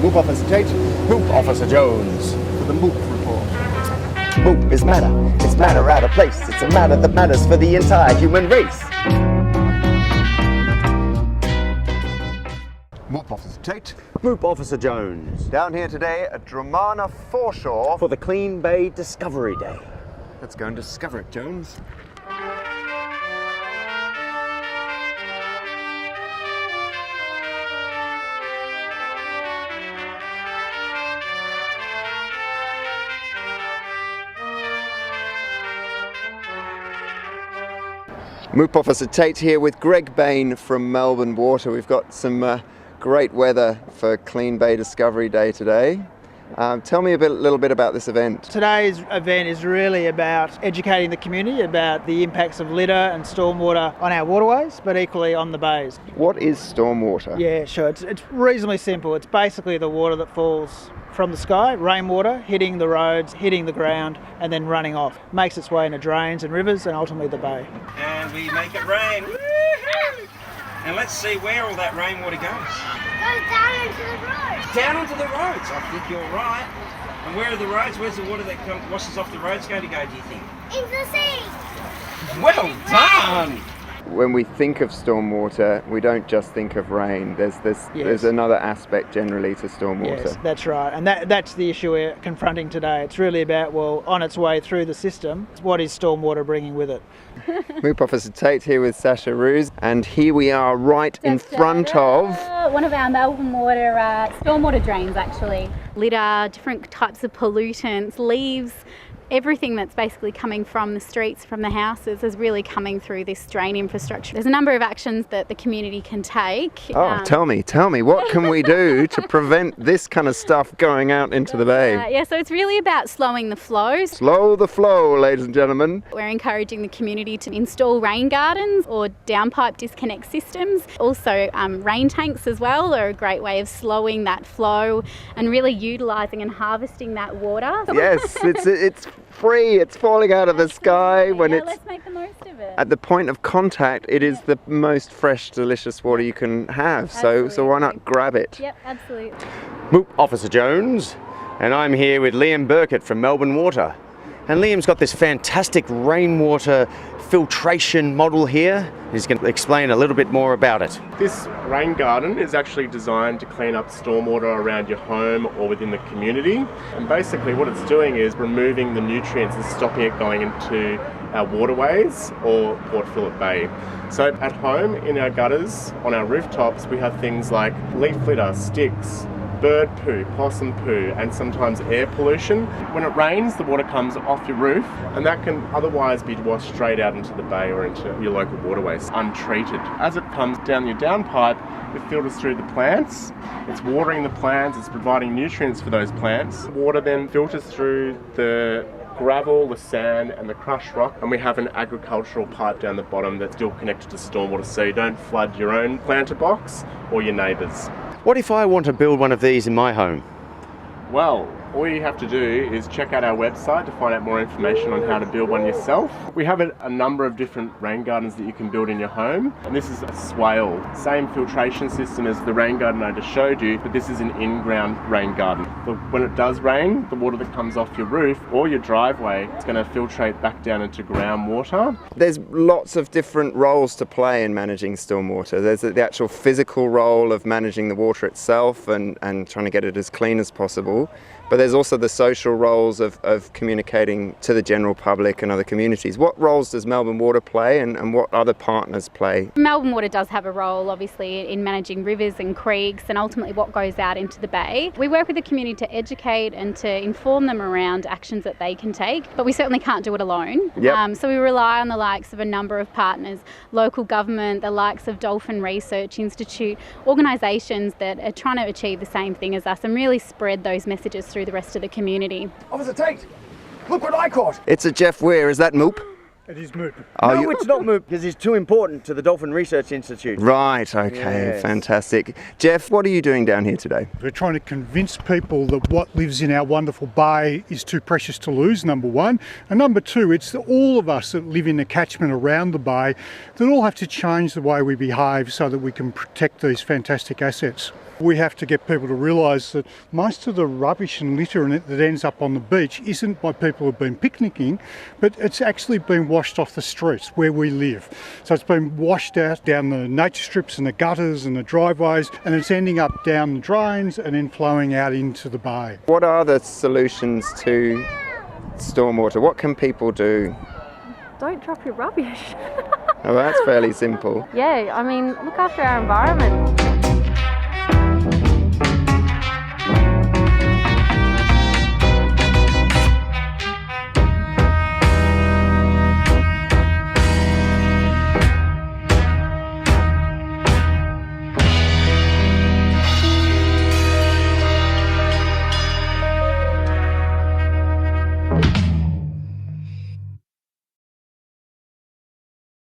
MOOP Officer Tait. MOOP Officer Jones. For the MOOP report. MOOP is matter. It's matter out of place. It's a matter that matters for the entire human race. MOOP Officer Tait. MOOP Officer Jones. Down here today at Dromana Foreshore For the Clean Bay Discovery Day. Let's go and discover it, Jones. MOOP Officer Tait here with Greg Bain from Melbourne Water. We've got some great weather for Clean Bay Discovery Day today. Tell me a little bit about this event. Today's event is really about educating the community about the impacts of litter and stormwater on our waterways, but equally on the bays. What is stormwater? Yeah, sure. It's reasonably simple. It's basically the water that falls from the sky, rainwater, hitting the roads, hitting the ground, and then running off. Makes its way into drains and rivers and ultimately the bay. And we make it rain. Woo-hoo! And let's see where all that rainwater goes. Goes down into the road. Down onto the roads, I think you're right. And where are the roads? Where's the water that washes off the roads going to go, do you think? Into the sea. Well done! When we think of stormwater, we don't just think of rain. There's another aspect generally to stormwater. Yes, that's right. And that's the issue we're confronting today. It's really about, well, on its way through the system, what is stormwater bringing with it? MOOP Officer Tait here with Sasha Roos, and here we are right in front of one of our Melbourne Water stormwater drains, actually. Litter, different types of pollutants, leaves, everything that's basically coming from the streets, from the houses, is really coming through this drain infrastructure. There's a number of actions that the community can take. Tell me, what can we do to prevent this kind of stuff going out into the bay? Yeah, so it's really about slowing the flow. Slow the flow, ladies and gentlemen. We're encouraging the community to install rain gardens or downpipe disconnect systems. Also, rain tanks as well are a great way of slowing that flow and really utilising and harvesting that water. Yes, it's free, it's falling out of the sky when it's let's make the most of it. At the point of contact. It is the most fresh, delicious water you can have. So why not grab it? Yep, absolutely. MOOP Officer Jones, and I'm here with Liam Burkett from Melbourne Water. And Liam's got this fantastic rainwater filtration model here. He's going to explain a little bit more about it. This rain garden is actually designed to clean up stormwater around your home or within the community. And basically what it's doing is removing the nutrients and stopping it going into our waterways or Port Phillip Bay. So at home, in our gutters, on our rooftops, we have things like leaf litter, sticks, bird poo, possum poo, and sometimes air pollution. When it rains, the water comes off your roof, and that can otherwise be washed straight out into the bay or into your local waterways, untreated. As it comes down your downpipe, it filters through the plants. It's watering the plants, it's providing nutrients for those plants. Water then filters through the gravel, the sand, and the crushed rock, and we have an agricultural pipe down the bottom that's still connected to stormwater, so you don't flood your own planter box or your neighbours. What if I want to build one of these in my home? Well, all you have to do is check out our website to find out more information on how to build one yourself. We have a number of different rain gardens that you can build in your home, and this is a swale. Same filtration system as the rain garden I just showed you, but this is an in-ground rain garden. When it does rain, the water that comes off your roof or your driveway is going to filtrate back down into groundwater. There's lots of different roles to play in managing stormwater. There's the actual physical role of managing the water itself and trying to get it as clean as possible. But there's also the social roles of communicating to the general public and other communities. What roles does Melbourne Water play and what other partners play? Melbourne Water does have a role, obviously, in managing rivers and creeks and ultimately what goes out into the bay. We work with the community to educate and to inform them around actions that they can take, but we certainly can't do it alone. Yep. So we rely on the likes of a number of partners, local government, the likes of Dolphin Research Institute, organisations that are trying to achieve the same thing as us and really spread those messages through the rest of the community. Officer Tait, look what I caught! It's a Jeff Weir. Is that MOOP? It is MOOP. No, it's not MOOP because it's too important to the Dolphin Research Institute. Right, okay, Yes. Fantastic. Jeff, what are you doing down here today? We're trying to convince people that what lives in our wonderful bay is too precious to lose, number one. And number two, it's all of us that live in the catchment around the bay that all have to change the way we behave so that we can protect these fantastic assets. We have to get people to realise that most of the rubbish and litter that ends up on the beach isn't by people who've been picnicking, but it's actually been washed off the streets where we live. So it's been washed out down the nature strips and the gutters and the driveways, and it's ending up down the drains and then flowing out into the bay. What are the solutions to stormwater? What can people do? Don't drop your rubbish. Oh, that's fairly simple. Yeah, I mean, look after our environment.